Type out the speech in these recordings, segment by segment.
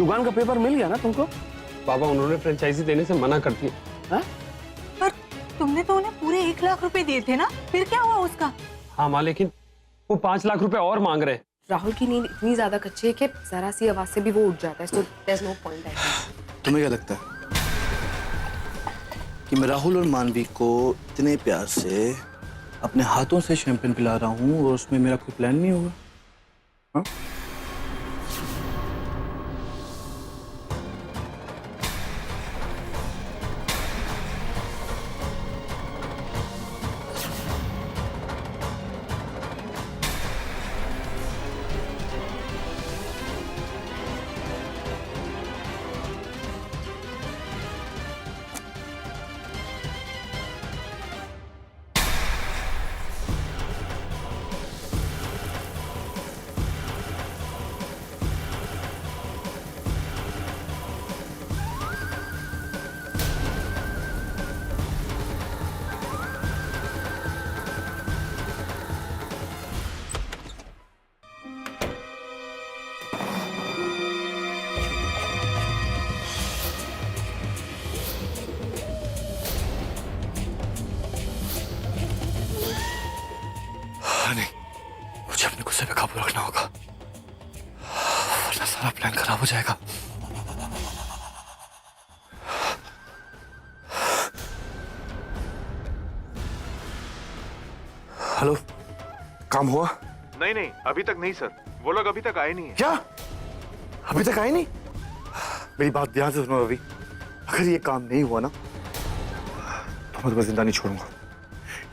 दुकान का पेपर मिल गया ना तुमको? पापा उन्होंने फ्रेंचाइजी देने से मना कर दिया। हाँ? पर तुमने तो उन्हें पूरे 1 लाख रुपए दिए थे ना, फिर क्या हुआ उसका? हाँ माँ, लेकिन वो 5 लाख रुपए और मांग रहे हैं। राहुल की नींद इतनी ज्यादा कच्ची है कि जरा सी आवाज से भी वो उठ जाता है, so there's no point I think। तुम्हें क्या लगता है कि मैं राहुल और मानवी को इतने प्यार से अपने हाथों से शैंपेन पिला रहा हूँ और उसमें मेरा कोई प्लान नहीं होगा? हाँ? नहीं, मुझे अपने गुस्से पे काबू रखना होगा, वरना सारा प्लान खराब हो जाएगा। हेलो, काम हुआ? नहीं नहीं, अभी तक नहीं सर, वो लोग अभी तक आए नहीं है। क्या अभी तक आए नहीं? मेरी बात ध्यान से सुनो रवि, अगर ये काम नहीं हुआ ना तो मैं तुम्हें जिंदा नहीं छोड़ूंगा।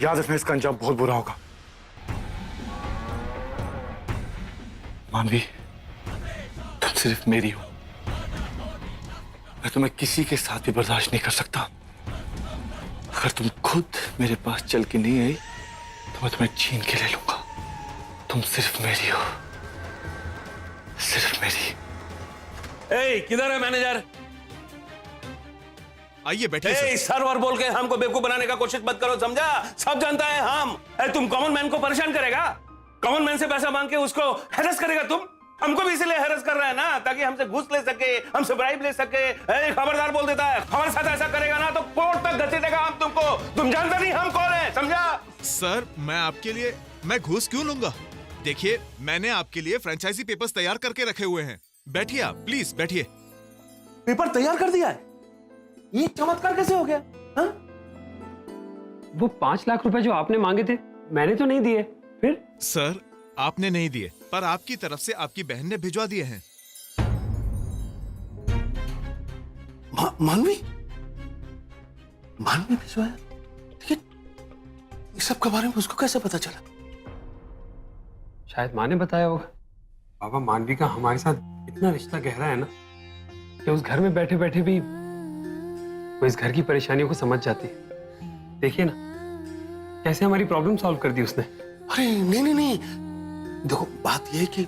याद रखना, इसका अंजाम बहुत बुरा होगा। मानवी, तुम सिर्फ मेरी हो, मैं तुम्हें किसी के साथ भी बर्दाश्त नहीं कर सकता। अगर तुम खुद मेरे पास चल के नहीं आई तो मैं तुम्हें छीन के ले लूंगा। तुम सिर्फ मेरी हो, सिर्फ मेरी। ए, किधर है मैनेजर? आइए बैठिए सर। सर्वर बोल के हमको बेवकूफ बनाने का कोशिश मत करो, समझा? सब जानता है हम। तुम कॉमन मैन को परेशान करेगा? कॉमन मैन से पैसा मांग के उसको हैरेस करेगा तुम? हमको भी इसलिए हैरेस कर रहा है ना, ताकि हमसे घूस ले सके, हमसे ब्राइब ले सके। खबरदार बोल देता है, हमारे साथ ऐसा करेगा ना तो कोर्ट तक घसीटेगा हम तुमको। तुम जानते नहीं हम कौन है, समझा? सर मैं आपके लिए मैं घूस क्यों लूंगा? देखिए, मैंने आपके लिए फ्रेंचाइजी पेपर्स तैयार करके रखे हुए हैं। बैठिए आप, प्लीज बैठिए। पेपर तैयार कर दिया है? ये चमत्कार कैसे हो गया? हाँ? वो 5 लाख रुपए जो आपने मांगे थे, मैंने तो नहीं दिए। फिर सर आपने नहीं दिए, पर आपकी तरफ से आपकी बहन ने भिजवा दिए हैं। मानवी भिजवाया? लेकिन इस सब के बारे में उसको कैसे पता चला? शायद माँ ने बताया होगा। बाबा, मानवी का हमारे साथ इतना रिश्ता गहरा है ना कि उस घर में बैठे बैठे भी वो इस घर की परेशानियों को समझ जाती है। देखिए ना कैसे हमारी प्रॉब्लम सॉल्व कर दी उसने। अरे नहीं नहीं नहीं, देखो बात यह है कि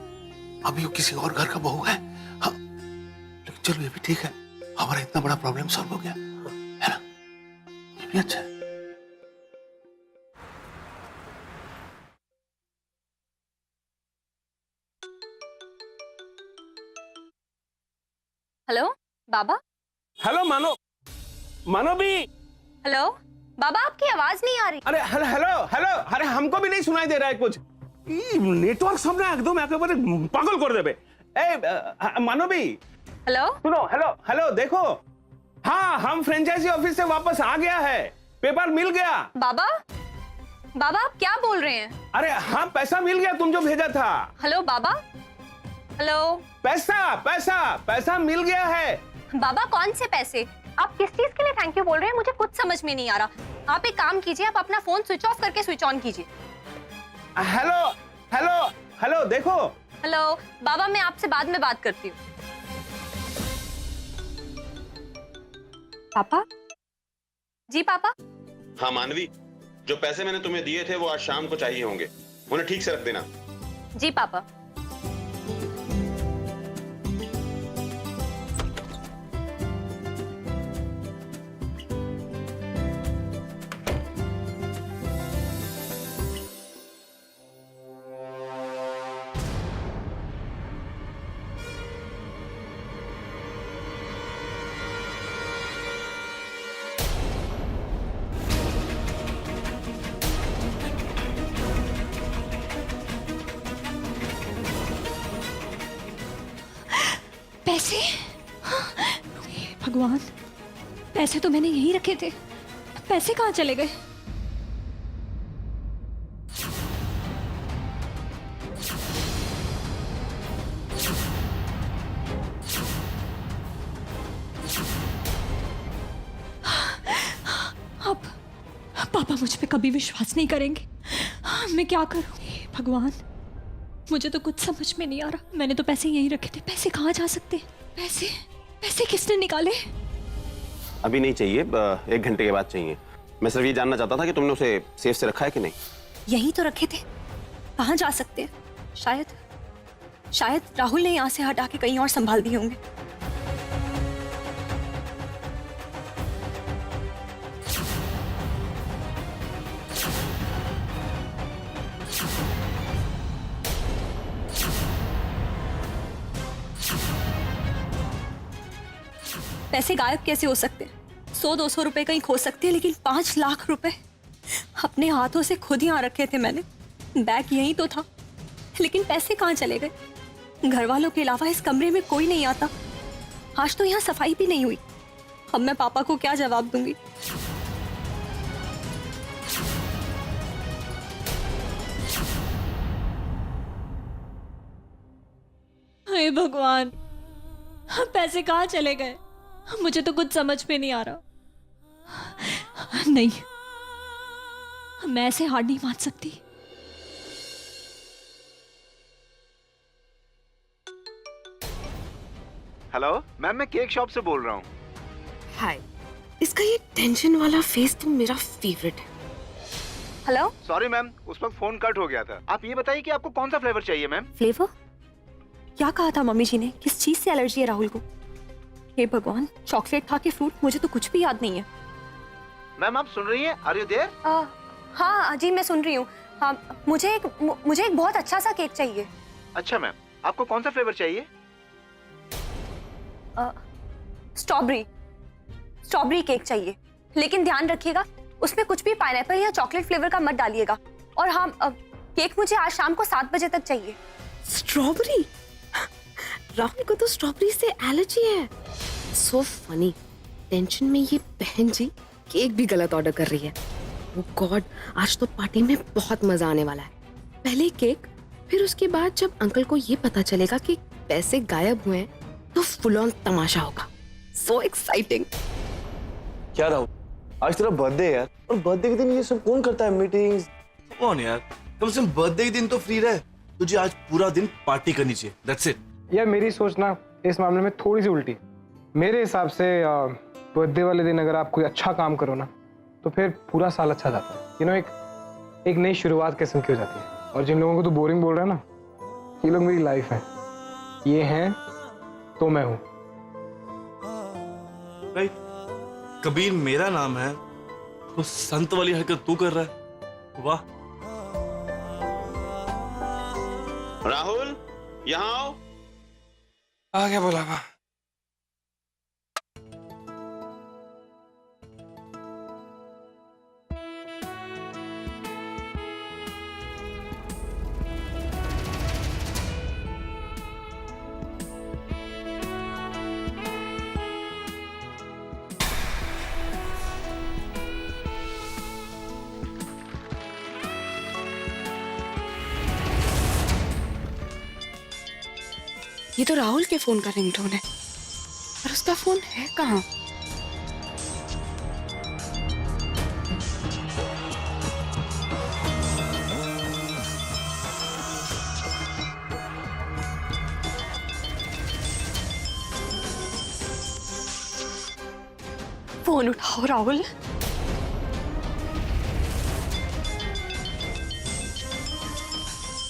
अभी वो किसी और घर का बहू है। हाँ, लेकिन चलो ये भी ठीक है, हमारा इतना बड़ा प्रॉब्लम सॉल्व हो गया है ना, ये भी अच्छा है। हेलो बाबा। हेलो मानो भी। हेलो बाबा, आपकी आवाज नहीं आ रही। अरे हेलो हेलो हेलो, अरे हमको भी नहीं सुनाई दे रहा है कुछ। नेटवर्क सब ना एकदम पागल कर देबे। ए मानो भी, हेलो सुनो, हेलो हेलो, देखो, हाँ हम फ्रेंचाइजी ऑफिस से वापस आ गया है, पेपर मिल गया। बाबा, बाबा आप क्या बोल रहे हैं? अरे हाँ, पैसा मिल गया, तुम जो भेजा था। हेलो बाबा, हेलो। पैसा मिल गया है। बाबा कौन से पैसे? आप किस चीज के लिए थैंक यू बोल रहे हैं? मुझे कुछ समझ में नहीं आ रहा। आप एक काम कीजिए, आप अपना फोन स्विच ऑफ करके स्विच ऑन कीजिए। हेलो हेलो हेलो, देखो। हेलो बाबा, मैं आपसे बाद में बात करती हूँ। पापा जी, पापा। हाँ मानवी, जो पैसे मैंने तुम्हें दिए थे वो आज शाम को चाहिए होंगे, उन्हें ठीक से रख देना। जी पापा। पैसे? हे भगवान, पैसे तो मैंने यहीं रखे थे, पैसे कहाँ चले गए? अब पापा मुझ पे कभी विश्वास नहीं करेंगे। मैं क्या करूं? हे भगवान, मुझे तो कुछ समझ में नहीं आ रहा। मैंने तो पैसे यहीं रखे थे, पैसे कहाँ जा सकते हैं? पैसे किसने निकाले? अभी नहीं चाहिए, 1 घंटे के बाद चाहिए। मैं सिर्फ ये जानना चाहता था कि तुमने उसे सेफ से रखा है कि नहीं। यहीं तो रखे थे, कहाँ जा सकते हैं? शायद राहुल ने यहाँ से हटा के कहीं और संभाल दिए होंगे। पैसे गायब कैसे हो सकते हैं? 100-200 रुपए कहीं खो सकते हैं, लेकिन 5 लाख रुपए अपने हाथों से खुद यहाँ रखे थे मैंने। बैग यहीं तो था, लेकिन पैसे कहाँ चले गए? घर वालों के अलावा इस कमरे में कोई नहीं आता। आज तो यहाँ सफाई भी नहीं हुई। अब मैं पापा को क्या जवाब दूंगी? हे भगवान, पैसे कहाँ चले गए? मुझे तो कुछ समझ में नहीं आ रहा। नहीं, मैं ऐसे हार नहीं मान सकती। हेलो मैम, मैं केक शॉप से बोल रहा हूँ। हाय, इसका ये टेंशन वाला फेस तो मेरा फेवरेट है। हेलो, सॉरी मैम, उस वक्त फोन कट हो गया था। आप ये बताइए कि आपको कौन सा फ्लेवर चाहिए मैम? फ्लेवर? क्या कहा था मम्मी जी ने? किस चीज से एलर्जी है राहुल को? हे भगवान, चॉकलेट खा के फ्रूट, मुझे तो कुछ भी याद नहीं है। मैम आप सुन रही हैं? Are you there? हाँ जी, मैं सुन रही हूँ। हाँ, मुझे एक बहुत अच्छा सा केक चाहिए। अच्छा मैम, आपको कौन सा फ्लेवर चाहिए? स्ट्रॉबेरी केक चाहिए, लेकिन ध्यान रखिएगा उसमें कुछ भी पाइनएप्पल या चॉकलेट फ्लेवर का मत डालिएगा। और हाँ, केक मुझे आज शाम को 7 बजे तक चाहिए। स्ट्रॉबेरी? राहुल को तो स्ट्रॉबेरी से एलर्जी है। सो फनी, टेंशन में ये बहन जी केक भी गलत ऑर्डर कर रही है। ओह गॉड, आज तो पार्टी में बहुत मजा आने वाला है। पहले केक, फिर उसके बाद जब अंकल को ये पता चलेगा कि पैसे गायब हुए हैं तो फुल ऑन तमाशा होगा। So exciting. क्या राहुल, आज तेरा बर्थडे है यार, और बर्थडे के दिन ये सब कौन करता है? मीटिंग्स? कौन यार, कम से कम बर्थडे के दिन तो फ्री रहे। तुझे आज पूरा दिन पार्टी करनी चाहिए, दैट्स इट। यार मेरी सोच ना इस मामले में थोड़ी सी उल्टी। मेरे हिसाब से बर्थडे वाले दिन अगर आप कोई अच्छा काम करो ना तो फिर पूरा साल अच्छा जाता है। यू नो, एक नई शुरुआत किस्म की हो जाती है। और जिन लोगों को तो बोरिंग बोल रहा है ना, ये लोग मेरी लाइफ है। ये हैं तो मैं हूँ। राइट, कबीर मेरा नाम है तो संत वाली हरकत तू कर रहा है। वाह। राहुल, यहाँ आओ। आ गया बुलावा। ये तो राहुल के फोन का रिंगटोन है, पर उसका फोन है कहाँ? फोन उठाओ राहुल।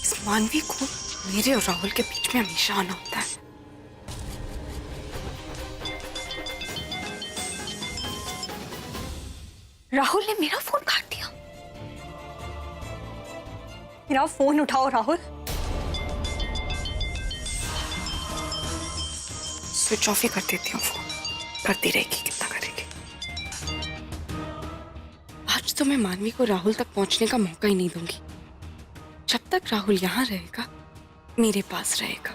इस मानवी को मेरे और राहुल के बीच में हमेशा आना होता है। राहुल ने मेरा फोन काट दिया। मेरा फोन उठाओ राहुल। स्विच ऑफ ही कर देती हूँ फोन, करती रहेगी कितना करेगी। आज तो मैं मानवी को राहुल तक पहुंचने का मौका ही नहीं दूंगी। जब तक राहुल यहाँ रहेगा, मेरे पास रहेगा।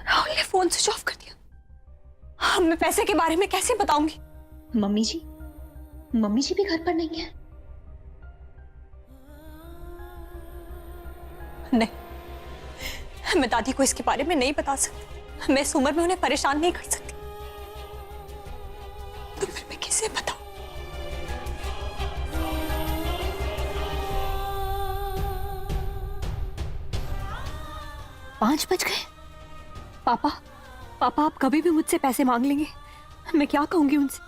राहुल फोन स्विच ऑफ कर दिया। अब मैं पैसे के बारे में कैसे बताऊंगी? मम्मी जी भी घर पर नहीं है। नहीं, मैं दादी को इसके बारे में नहीं बता सकती। मैं इस उम्र में उन्हें परेशान नहीं कर सकती। तो फिर मैं किसे बताऊं? पांच बज गए। पापा आप कभी भी मुझसे पैसे मांग लेंगे, मैं क्या कहूंगी उनसे?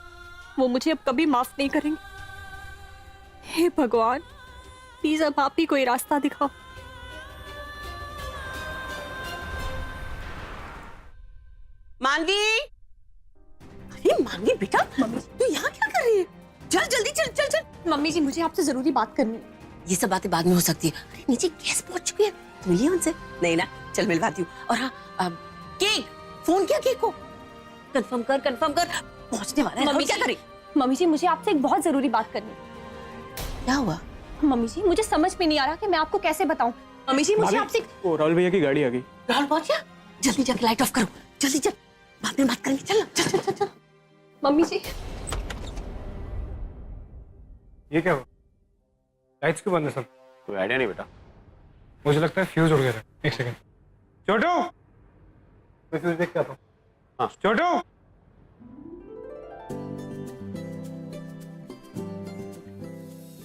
वो मुझे अब कभी माफ नहीं करेंगे। हे भगवान, प्लीज अब आप ही कोई रास्ता दिखाओ। मानवी, अरे मानवी बेटा, तू यहाँ क्या कर रही है? चल जल्दी चल चल चल। मम्मी जी, मुझे आपसे जरूरी बात करनी है। ये सब बातें बाद में हो सकती है। अरे नीचे गैस पहुंच चुकी है, तू मिली उनसे? नहीं ना, चल मिलवाती हूँ। और हाँ, केक, फोन किया केक को? कंफर्म कर पहुंचने वाला है। मम्मी क्या करें? मम्मी जी, मुझे आपसे एक बहुत जरूरी बात करनी है। क्या हुआ? मम्मी जी, मुझे समझ में नहीं आ रहा कि मैं आपको कैसे बताऊं। मम्मी जी, मुझे आपसे राहुल भैया की गाड़ी आ गई। राहुल पहुंच गया? जल्दी जाके लाइट ऑफ करो, जल्दी चल, बाद में बात करेंगे। चल चल चल चल चल। मम्मी जी, ये क्या हुआ? लाइट्स क्यों बंद है सब? कोई आइडिया नहीं बेटा। मुझे लगता है फ्यूज उड़ गया था। एक सेकंड। छोटू, मैं फ्यूज देख के आता हूँ। हाँ। छोटू,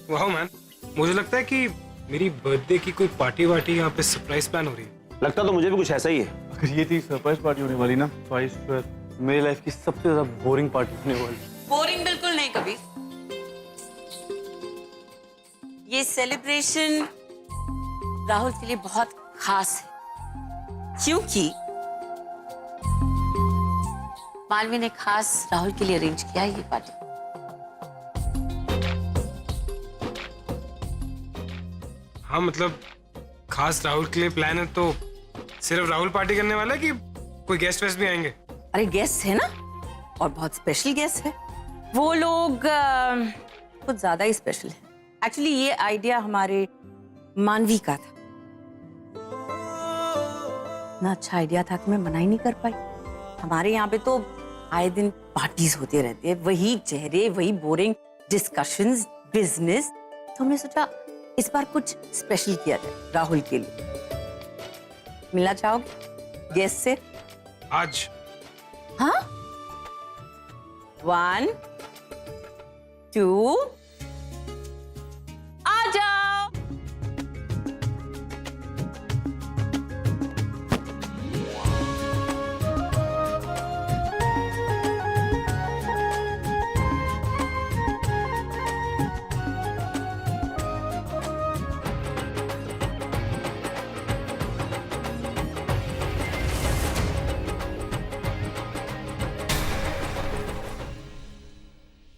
वाह मैन, मुझे लगता है कि मेरी बर्थडे की कोई पार्टी वार्टी यहाँ पे सरप्राइज प्लान हो रही है। लगता तो मुझे भी कुछ ऐसा ही है। अगर ये थी सरप्राइज पार्टी होने वाली ना, तो आई स्वेयर मेरी लाइफ की सबसे ज्यादा बोरिंग पार्टी होने वाली। बोरिंग बिल्कुल नहीं कभी। ये सेलिब्रेशन राहुल के लिए बहुत खास है, क्योंकि मालवी ने खास राहुल के लिए अरेंज किया है ये पार्टी। हाँ मतलब खास राहुल के लिए प्लान है, तो सिर्फ राहुल पार्टी करने वाला है कि कोई गेस्ट वेस्ट भी आएंगे? अरे गेस्ट है ना, और बहुत स्पेशल गेस्ट है। वो लोग कुछ ज्यादा ही स्पेशल है। एक्चुअली ये आइडिया हमारे मानवी का था। इतना अच्छा आइडिया था कि मैं मना ही नहीं कर पाई। हमारे यहाँ पे तो आए दिन पार्टीज होते रहते हैं, वही चेहरे, वही बोरिंग डिस्कशंस, बिजनेस। तो हमने सोचा इस बार कुछ स्पेशल किया जाए राहुल के लिए। मिलना चाहोगे गेस्ट से? आज? हाँ, 1 2 आ जाओ।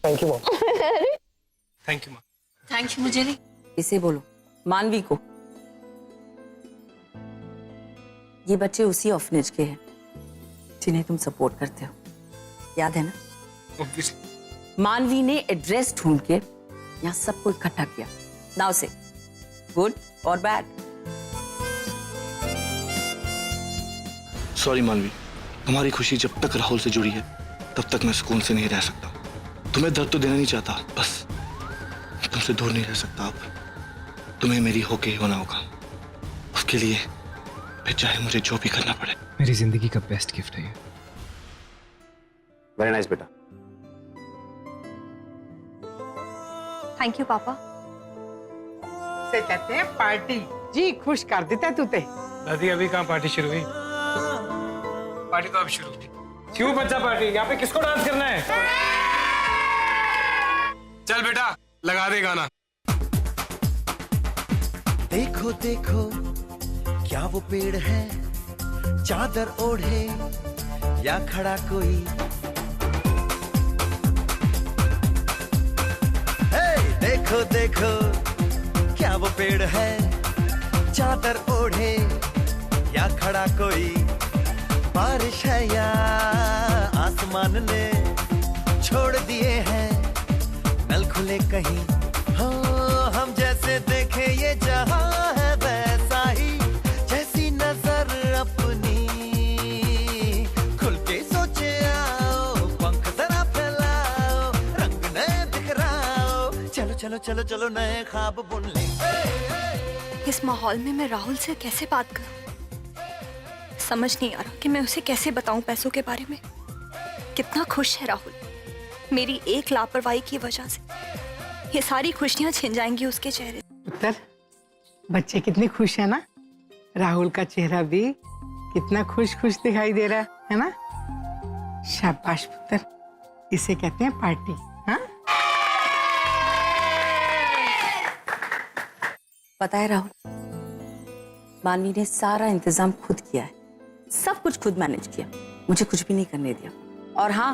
Thank you mom. Thank you mom. Thank you मुझे नहीं, इसे बोलो, मानवी को। ये बच्चे उसी ऑर्फनेज के हैं जिन्हें तुम सपोर्ट करते हो, याद है ना? Obviously। मानवी ने एड्रेस ढूंढ के यहाँ सबको इकट्ठा किया। नाउ से गुड और बैड? सॉरी मानवी, हमारी खुशी जब तक राहुल से जुड़ी है तब तक मैं सुकून से नहीं रह सकता। तुम्हें दर्द तो देना नहीं चाहता, बस तुमसे दूर नहीं रह सकता। अब तुम्हें मेरी होके ही होना होगा। उसके लिए फिर चाहे मुझे जो भी करना पड़े। मेरी जिंदगी का बेस्ट गिफ्ट है ये। वेरी नाइस बेटा। थैंक यू पापा। से कहते हैं पार्टी। जी खुश कर देता तू ते। दादी अभी कहाँ पार्टी शुरू हुई? पार्टी तो अब शुरू हुई। क्यों बच्चा पार्टी? यहाँ पे किसको डांस करना है? चल बेटा लगा दे गाना। देखो देखो क्या वो पेड़ है, चादर ओढ़े या खड़ा कोई। हे देखो देखो क्या वो पेड़ है, चादर ओढ़े या खड़ा कोई। बारिश है या आसमान ने छोड़ दिए हैं नल खुले कहीं। हाँ हम जैसे देखे ये जहां है वैसा ही, जैसी नजर अपनी चलो चलो चलो नए ख्वाब बुन ले। इस माहौल में मैं राहुल से कैसे बात करूं? समझ नहीं आ रहा कि मैं उसे कैसे बताऊं पैसों के बारे में। कितना खुश है राहुल, मेरी एक लापरवाही की वजह से ये सारी खुशियां छिन जाएंगी उसके चेहरे से। पुत्र, बच्चे कितने खुश है ना। राहुल का चेहरा भी कितना खुश खुश दिखाई दे रहा है ना। शाबाश पुत्र, इसे कहते हैं पार्टी। हाँ, पता है राहुल, मानवी ने सारा इंतजाम खुद किया है, सब कुछ खुद मैनेज किया, मुझे कुछ भी नहीं करने दिया। और हाँ,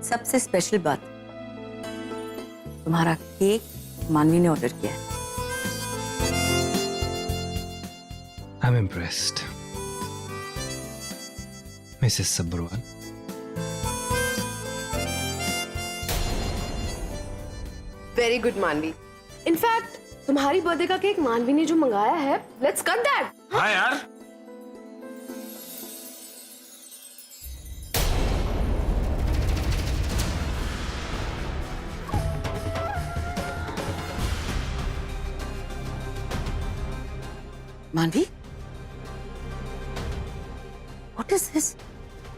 सबसे स्पेशल बात, तुम्हारा केक मानवी ने ऑर्डर किया है। I'm impressed. Mrs. Sabharwal. Very good मानवी। इनफैक्ट तुम्हारी बर्थडे का केक मानवी ने जो मंगाया है, लेट्स कट दैट। हाँ यार, मानवी, what is this?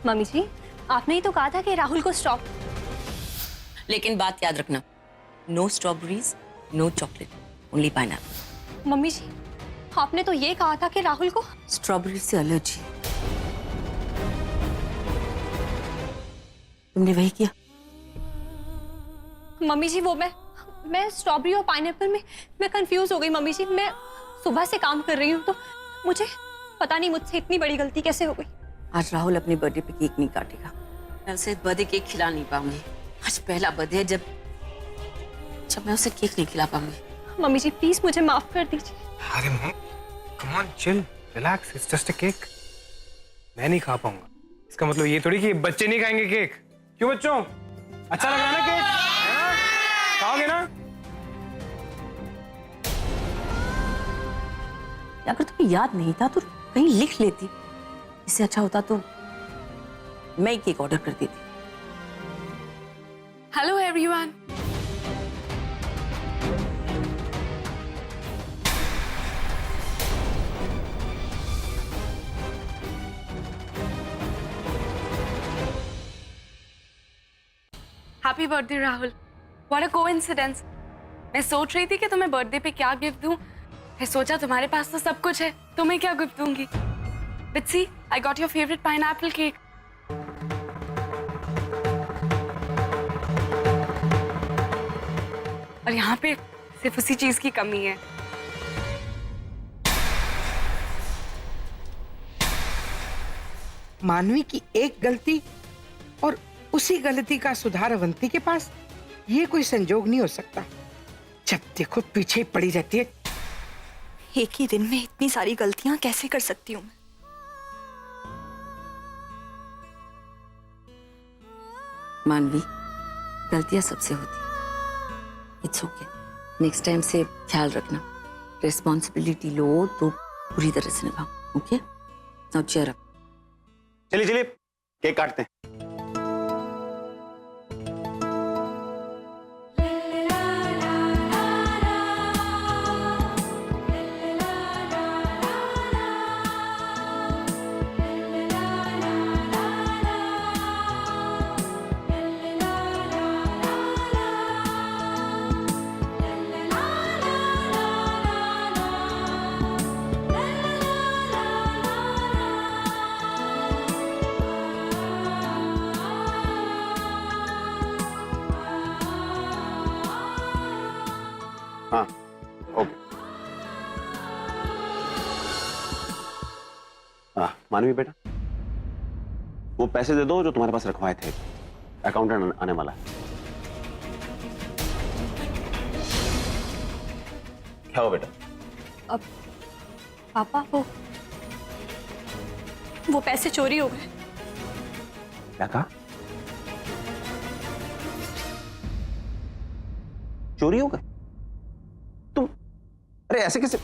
Mummy ji, आपने ही तो कहा था कि राहुल को स्टॉप। लेकिन बात याद रखना, no strawberries, no chocolate, only pineapple. Mummy ji, आपने तो ये कहा था कि राहुल को स्ट्रॉबेरी से एलर्जी। तुमने वही किया? मम्मी जी, वो मैं स्ट्रॉबेरी और पाइनएप्पल में मैं कंफ्यूज हो गई। मम्मी जी, मैं सुबह से काम कर रही हूँ, तो मुझे पता नहीं मुझसे इतनी बड़ी गलती कैसे हो गई। आज राहुल अपने बर्थडे पे केक नहीं काटेगा, मैं उसे बर्थडे केक खिला नहीं पाऊंगी। आज पहला बर्थडे है जब मैं उसे केक नहीं खिला पाऊंगी। मम्मी जी, प्लीज मुझे माफ कर दीजिए। अरे mom, come on, chill, relax, it's just a cake. मैं नहीं खा पाऊंगा, इसका मतलब ये थोड़ी कि बच्चे नहीं खाएंगे केक। क्यों बच्चों, अच्छा लग रहा है ना केक? हाँ? खाओगे ना? अगर तुम्हें याद नहीं था तो कहीं लिख लेती, इससे अच्छा होता तो मैं ही केक ऑर्डर कर देती। Hello everyone. Happy birthday Rahul. What a coincidence. मैं सोच रही थी कि तुम्हें बर्थडे पे क्या गिफ्ट दूं, फिर सोचा तुम्हारे पास तो सब कुछ है, तुम्हें क्या गिफ्ट दूंगी। But see, I got your favourite pineapple cake. और यहाँ पे सिर्फ उसी चीज की कमी है। मानवी की एक गलती और उसी गलती का सुधार अवंती के पास, ये कोई संजोग नहीं हो सकता। जब देखो पीछे ही पड़ी रहती है। एक ही दिन में इतनी सारी गलतियां कैसे कर सकती हूँ मैं? मानवी, गलतियां सबसे होती हैं। इट्स ओके, नेक्स्ट टाइम से ख्याल रखना। रिस्पॉन्सिबिलिटी लो तो पूरी तरह से निभाओ। Okay, now cheer up. चलिए चलिए, केक काटते हैं। हाँ, ओके। मानवी बेटा, वो पैसे दे दो जो तुम्हारे पास रखवाए थे, अकाउंटेंट आने वाला है। क्या हो बेटा? अब पापा, वो पैसे चोरी हो गए। क्या कहा? चोरी हो गए? तुम, अरे ऐसे कैसे?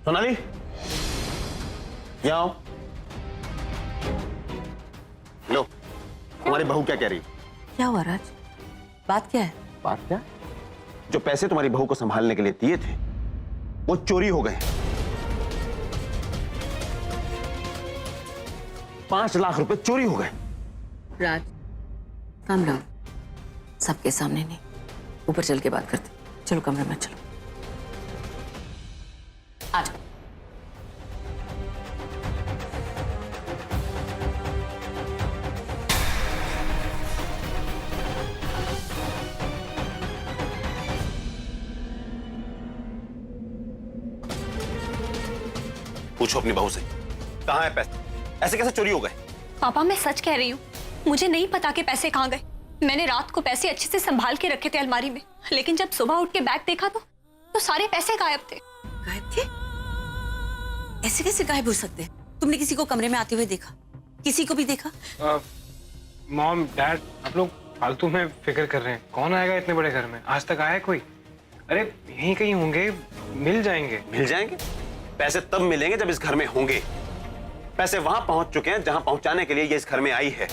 सोनाली, यहाँ आओ। लो, तुम्हारी बहू क्या कह रही है? क्या हुआ राज, बात क्या है? बात क्या? जो पैसे तुम्हारी बहू को संभालने के लिए दिए थे वो चोरी हो गए। 5 लाख रुपए चोरी हो गए। राज, काम डाउन, सबके सामने नहीं, ऊपर चल के बात करते। चलो कमरे में चलो। आ जाओ। पूछो अपनी बहू से, कहाँ है पैसे? ऐसे कैसे चोरी हो गए? पापा मैं सच कह रही हूँ, मुझे नहीं पता कि पैसे कहाँ गए। मैंने रात को पैसे अच्छे से संभाल के रखे थे अलमारी में, लेकिन जब सुबह उठ के बैग देखा तो सारे पैसे गायब थे। गायब थे? ऐसे कैसे गायब हो सकते हैं? तुमने किसी को कमरे में आते हुए देखा? किसी को भी देखा? मॉम, डैड, आप लोग फालतू में फिक्र कर रहे हैं। कौन आएगा इतने बड़े घर में? आज तक आया कोई? अरे यहीं कहीं होंगे, मिल जाएंगे। मिल जाएंगे? पैसे तब मिलेंगे जब इस घर में होंगे। पैसे वहां पहुंच चुके हैं जहां पहुंचाने के लिए ये इस घर में आई है।